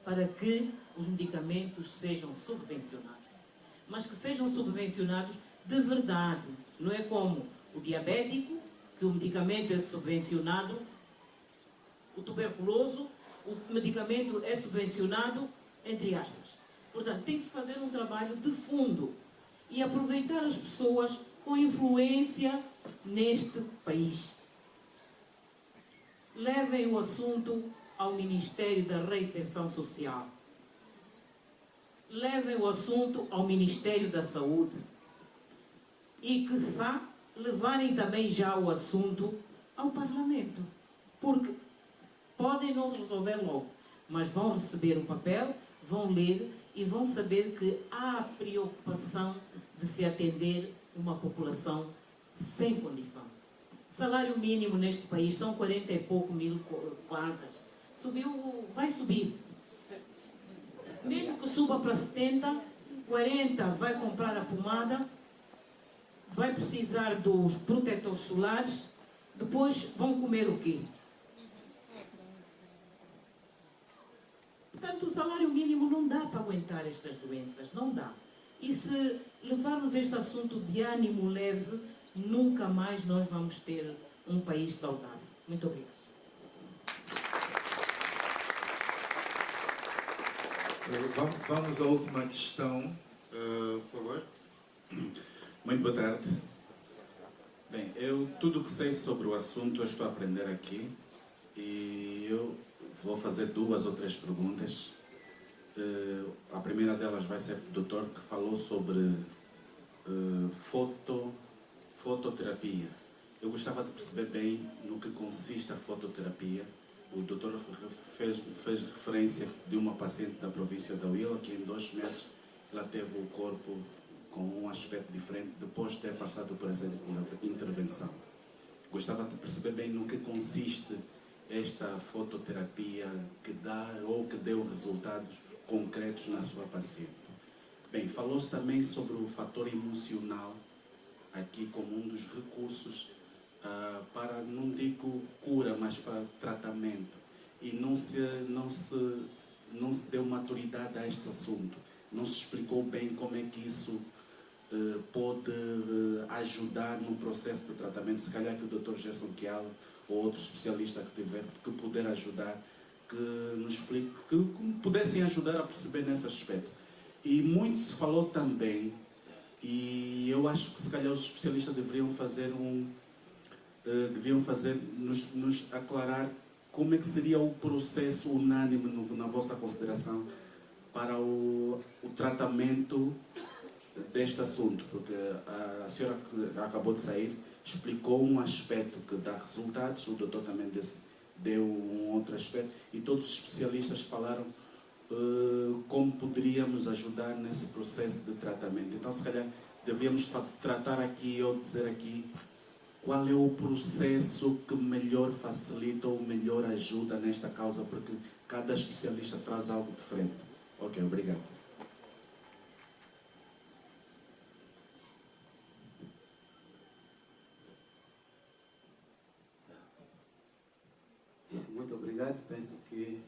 para que os medicamentos sejam subvencionados. Mas que sejam subvencionados de verdade, não é como o diabético, que o medicamento é subvencionado, o tuberculoso, o medicamento é subvencionado, entre aspas. Portanto, tem que se fazer um trabalho de fundo e aproveitar as pessoas com influência neste país. Levem o assunto ao Ministério da Reinserção Social. Levem o assunto ao Ministério da Saúde. E, quiçá, levarem também já o assunto ao Parlamento. Porque podem não resolver logo, mas vão receber o papel, vão ler e vão saber que há preocupação de se atender uma população sem condição. Salário mínimo neste país são 40 e pouco mil kwanzas. Subiu, vai subir. Mesmo que suba para 70, 40 vai comprar a pomada, vai precisar dos protetores solares, depois vão comer o quê? Portanto, o salário mínimo não dá para aguentar estas doenças, não dá. E se levarmos este assunto de ânimo leve, nunca mais nós vamos ter um país saudável. Muito obrigada. Vamos à última questão, por favor. Muito boa tarde. Bem, eu tudo o que sei sobre o assunto eu estou a aprender aqui e eu vou fazer 2 ou 3 perguntas. A primeira delas vai ser para o doutor, que falou sobre fototerapia. Eu gostava de perceber bem no que consiste a fototerapia. O doutor fez referência de uma paciente da província da Huila, que em 2 meses ela teve o corpo com um aspecto diferente depois de ter passado por essa intervenção. Gostava de perceber bem no que consiste esta fototerapia que dá ou que deu resultados concretos na sua paciente. Bem, falou-se também sobre o fator emocional aqui como um dos recursos para, não digo cura, mas para tratamento. E não se deu maturidade a este assunto. Não se explicou bem como é que isso pode ajudar no processo de tratamento. Se calhar que o Dr. Gerson Kiala ou outro especialista que puder ajudar, que nos explique, que pudessem ajudar a perceber nesse aspecto. E muito se falou também, e eu acho que se calhar os especialistas deveriam nos aclarar como é que seria o processo unânime na vossa consideração para o tratamento deste assunto, porque a senhora que acabou de sair explicou um aspecto que dá resultados, o doutor também deu um outro aspecto, e todos os especialistas falaram como poderíamos ajudar nesse processo de tratamento. Então, se calhar, devíamos tratar aqui ou dizer aqui qual é o processo que melhor facilita ou melhor ajuda nesta causa, porque cada especialista traz algo diferente. Ok, obrigado. Muito obrigado. Penso que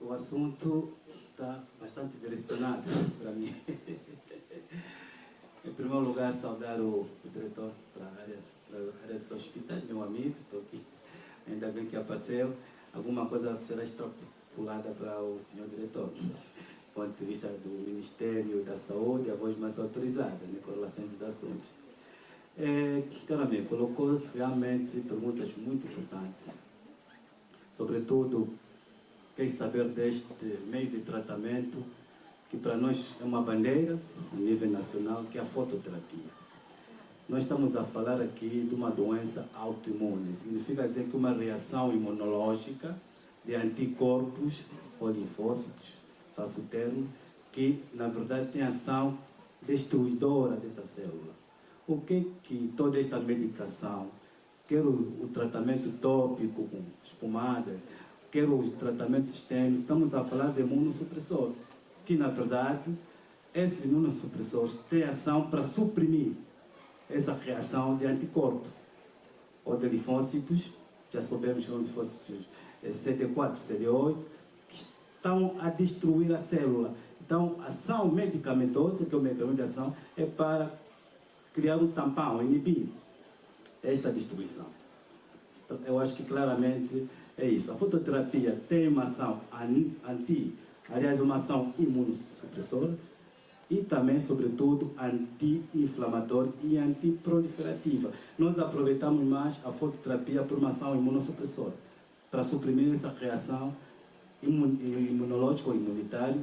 O assunto está bastante direcionado para mim. Em primeiro lugar, saudar o diretor para a área dos hospitais, meu amigo, estou aqui, ainda bem que apareceu. Alguma coisa será extrapolada para o senhor diretor, do ponto de vista do Ministério da Saúde, a voz mais autorizada, com relação a esses assuntos. Caro amigo, colocou realmente perguntas muito importantes. Sobretudo, quer saber deste meio de tratamento que para nós é uma bandeira a nível nacional, que é a fototerapia. Nós estamos a falar aqui de uma doença autoimune. Significa dizer que uma reação imunológica de anticorpos ou linfócitos, faço o termo, que na verdade tem ação destruidora dessa célula. O que toda esta medicação, quer o tratamento tópico com espumada, quer o tratamento sistêmico, estamos a falar de imunossupressor, que na verdade esses imunossupressores têm ação para suprimir essa reação de anticorpo ou de linfócitos, já sabemos que são linfócitos CD4, CD8, que estão a destruir a célula. Então, a ação medicamentosa, que é o mecanismo de ação, é para criar um tampão, inibir esta destruição. Então, eu acho que claramente é isso. A fototerapia tem uma ação aliás, uma ação imunossupressora e também, sobretudo, anti-inflamatória e antiproliferativa. Nós aproveitamos mais a fototerapia por uma ação imunossupressora, para suprimir essa reação imunológica ou imunitária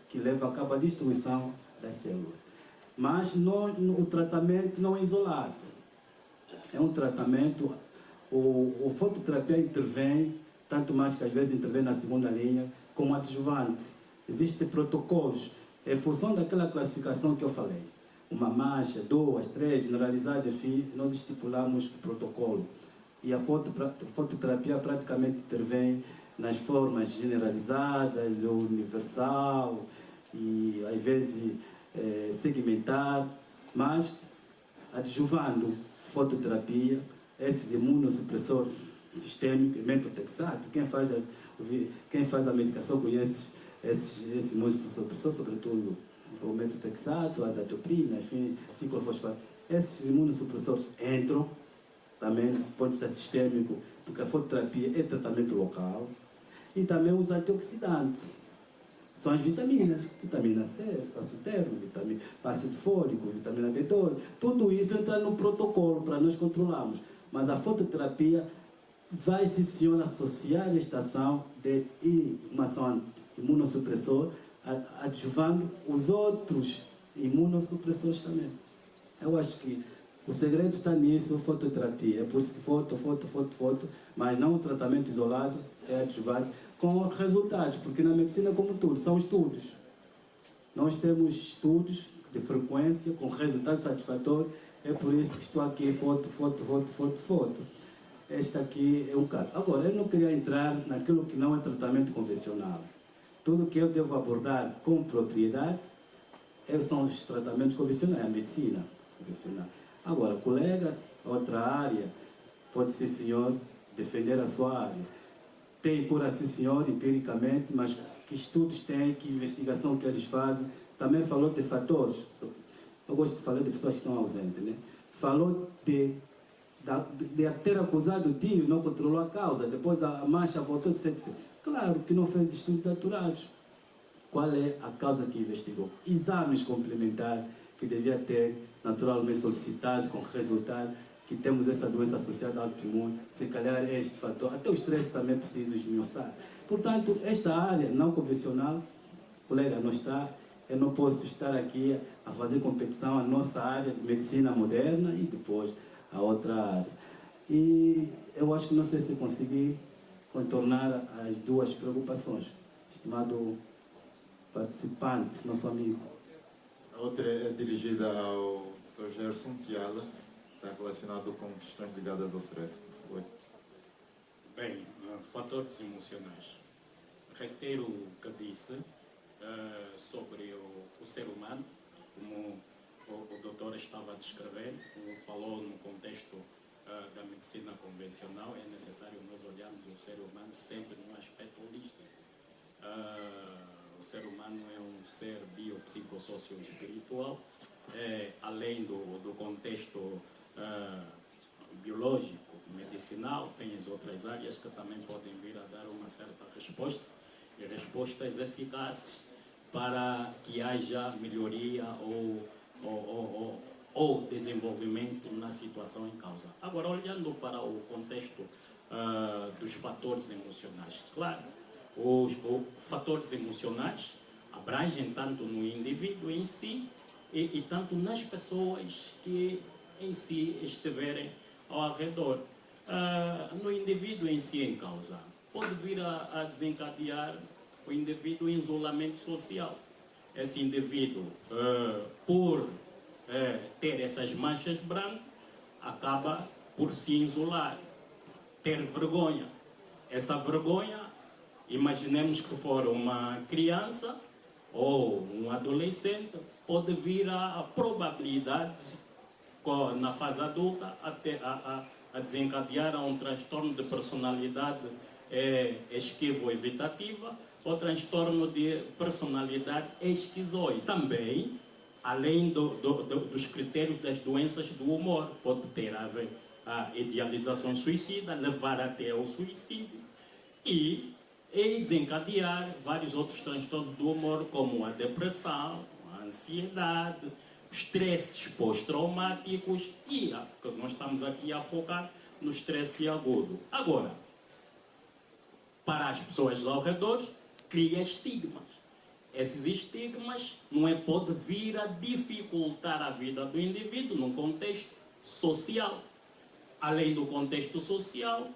que leva a cabo a destruição das células. Mas o tratamento não é isolado. É um tratamento, a fototerapia intervém, tanto mais que às vezes intervém na segunda linha, como adjuvante. Existem protocolos, em função daquela classificação que eu falei. Uma mancha, 2, 3, generalizada, enfim, nós estipulamos o protocolo. E a fototerapia praticamente intervém nas formas generalizadas, universal, e às vezes segmentar, mas adjuvando fototerapia, esses imunossupressores sistêmicos, metotrexato, quem faz a medicação conhece esses imunossupressores, sobretudo o metotrexato, a azathioprina, enfim, ciclofosfato. Esses imunossupressores entram também do ponto de vista sistêmico, porque a fototerapia é tratamento local, e também os antioxidantes. São as vitaminas, vitamina C, termo, ácido fólico, vitamina B12, tudo isso entra no protocolo para nós controlarmos. Mas a fototerapia vai, sim senhor, associar esta ação de uma ação imunossupressora, adjuvando os outros imunossupressores também. Eu acho que o segredo está nisso, fototerapia. É por isso que foto, mas não um tratamento isolado, é adjuvado, com resultados, porque na medicina, como tudo, são estudos. Nós temos estudos de frequência, com resultados satisfatórios, é por isso que estou aqui, foto. Este aqui é um caso. Agora, eu não queria entrar naquilo que não é tratamento convencional. Tudo que eu devo abordar com propriedade são os tratamentos convencionais, a medicina convencional. Agora, colega, outra área, pode ser senhor defender a sua área. Tem cura, sim senhor, empiricamente, mas que estudos têm, que investigação que eles fazem. Também falou de fatores. Eu gosto de falar de pessoas que estão ausentes, né? Falou de ter acusado o tio, não controlou a causa, depois a mancha voltou, etc. Claro que não fez estudos aturados. Qual é a causa que investigou? Exames complementares que devia ter naturalmente solicitado com resultado que temos essa doença associada ao autoimune, se calhar é este fator. Até o estresse também é preciso esmiuçar. Portanto, esta área não convencional, colega, não está. Eu não posso estar aqui a fazer competição à nossa área de medicina moderna e depois a outra área. E eu acho que não sei se consegui contornar as duas preocupações. Estimado participante, nosso amigo. A outra é dirigida ao Dr. Gerson Kiala, está relacionado com questões ligadas ao stress. Por favor. Bem, fatores emocionais. Reitero o que disse sobre o ser humano, como o doutor estava a descrever, como falou no contexto da medicina convencional, é necessário nós olharmos o ser humano sempre num aspecto holístico. O ser humano é um ser biopsicossócio-espiritual, além do contexto biológico, medicinal, tem as outras áreas que também podem vir a dar uma certa resposta, e respostas eficazes para que haja melhoria ou desenvolvimento na situação em causa. Agora, olhando para o contexto dos fatores emocionais, claro, os fatores emocionais abrangem tanto no indivíduo em si e tanto nas pessoas que em si estiverem ao redor. No indivíduo em si em causa, pode vir a desencadear o indivíduo em isolamento social. Esse indivíduo, por ter essas manchas brancas, acaba por se isolar, ter vergonha. Essa vergonha, imaginemos que for uma criança ou um adolescente, pode vir a probabilidade, na fase adulta, a desencadear um transtorno de personalidade esquivo-evitativa ou transtorno de personalidade esquizoide. Também, além dos critérios das doenças do humor, pode ter a ver a idealização suicida, levar até ao suicídio e desencadear vários outros transtornos do humor, como a depressão, a ansiedade, estresses pós-traumáticos e que nós estamos aqui a focar no estresse agudo. Agora, para as pessoas ao redor, cria estigmas. Esses estigmas pode vir a dificultar a vida do indivíduo num contexto social. Além do contexto social,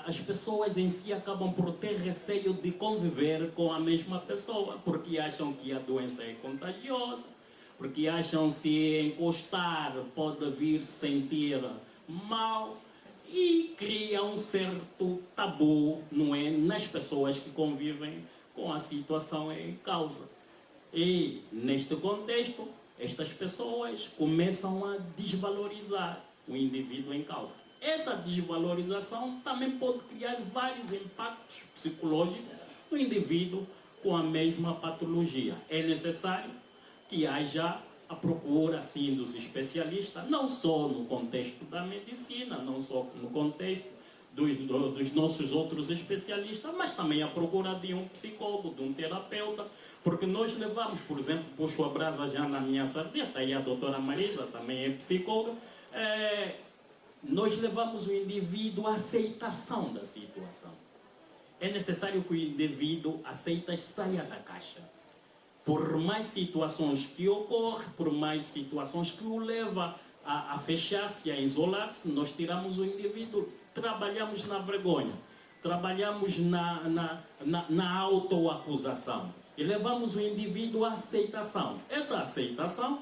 as pessoas em si acabam por ter receio de conviver com a mesma pessoa, porque acham que a doença é contagiosa, porque acham se encostar pode vir sentir mal e cria um certo tabu, nas pessoas que convivem com a situação em causa. E neste contexto, estas pessoas começam a desvalorizar o indivíduo em causa. Essa desvalorização também pode criar vários impactos psicológicos no indivíduo com a mesma patologia. É necessário que haja a procura, assim, dos especialistas, não só no contexto da medicina, não só no contexto dos nossos outros especialistas, mas também a procura de um psicólogo, de um terapeuta, porque nós levamos, por exemplo, puxo a brasa já na minha sardinha, está aí a doutora Marisa, também é psicóloga, nós levamos o indivíduo à aceitação da situação. É necessário que o indivíduo aceite e saia da caixa. Por mais situações que ocorrem, por mais situações que o levam a fechar-se, a isolar-se, nós tiramos o indivíduo, trabalhamos na vergonha, trabalhamos na autoacusação e levamos o indivíduo à aceitação. Essa aceitação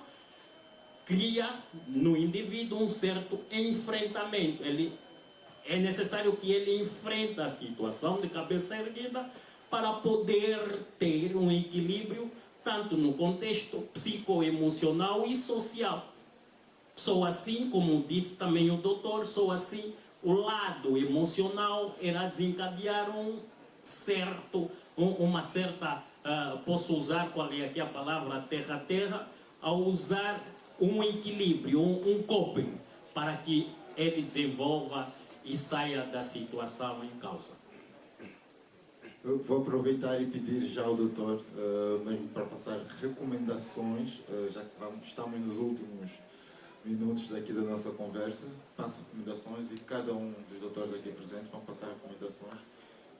cria no indivíduo um certo enfrentamento. É necessário que ele enfrente a situação de cabeça erguida para poder ter um equilíbrio tanto no contexto psicoemocional e social. Só assim, como disse também o doutor, só assim o lado emocional irá desencadear uma certa, posso usar qual é aqui a palavra terra-terra, ao usar um equilíbrio, um coping, para que ele desenvolva e saia da situação em causa. Eu vou aproveitar e pedir já ao doutor, mesmo para passar recomendações, já que estamos nos últimos minutos daqui da nossa conversa, faço recomendações e cada um dos doutores aqui presentes vão passar recomendações,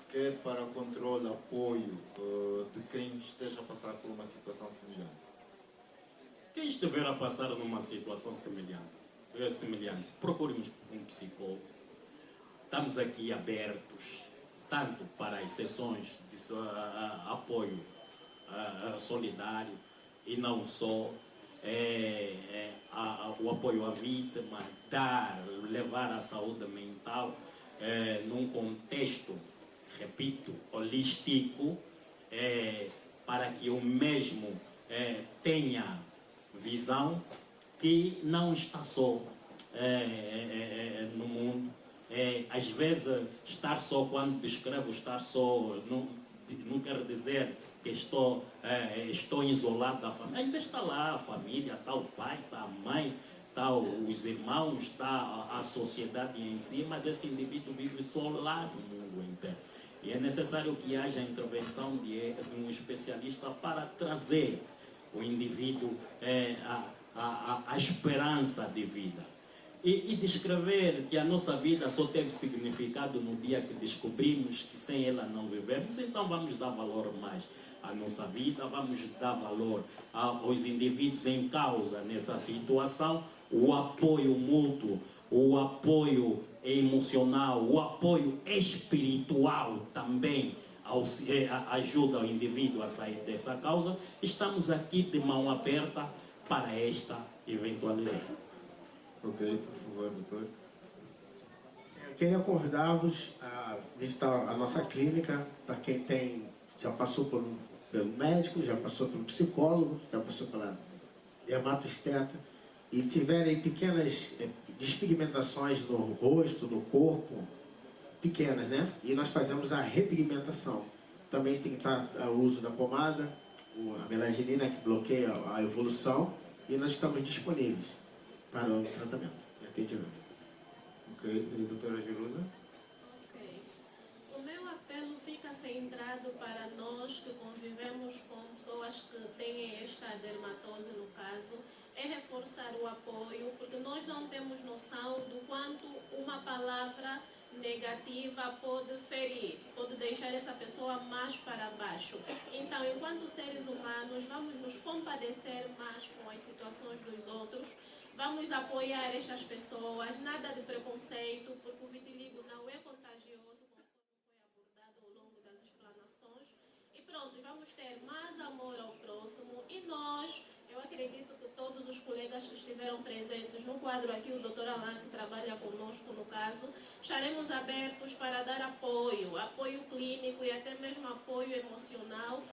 quer para controle, apoio de quem esteja a passar por uma situação semelhante. Quem estiver a passar numa situação semelhante, procure um psicólogo. Estamos aqui abertos, tanto para as sessões de apoio solidário e não só o apoio à vítima, levar a saúde mental num contexto, repito, holístico, para que o mesmo tenha visão que não está só no mundo. Às vezes, estar só, quando descrevo estar só, não quer dizer que estou isolado da família. Às vezes está lá a família, está o pai, está a mãe, está os irmãos, está a sociedade em si, mas esse indivíduo vive só lá no mundo inteiro. E é necessário que haja a intervenção de um especialista para trazer o indivíduo a esperança de vida. E descrever que a nossa vida só teve significado no dia que descobrimos que sem ela não vivemos, então vamos dar valor mais à nossa vida, vamos dar valor aos indivíduos em causa nessa situação, o apoio mútuo, o apoio emocional, o apoio espiritual também ajuda o indivíduo a sair dessa causa. Estamos aqui de mão aberta para esta eventualidade. Ok, por favor, doutor. Eu queria convidar-vos a visitar a nossa clínica, para quem já passou pelo médico, já passou pelo psicólogo, já passou pela dermatosteta, e tiverem pequenas despigmentações no rosto, no corpo, pequenas, né? E nós fazemos a repigmentação. Também tem que estar o uso da pomada, a melaginina, que bloqueia a evolução, e nós estamos disponíveis para o tratamento e atendimento. Ok, e doutora Jerusa? Ok. O meu apelo fica centrado para nós que convivemos com pessoas que têm esta dermatose, no caso, é reforçar o apoio, porque nós não temos noção do quanto uma palavra negativa pode ferir, pode deixar essa pessoa mais para baixo. Então, enquanto seres humanos, vamos nos compadecer mais com as situações dos outros, vamos apoiar estas pessoas, nada de preconceito, porque o vitiligo não é contagioso, conforme foi abordado ao longo das explanações. E pronto, vamos ter mais amor ao próximo. E nós, eu acredito que todos os colegas que estiveram presentes no quadro aqui, o Dr. Alain, que trabalha conosco no caso, estaremos abertos para dar apoio clínico e até mesmo apoio emocional.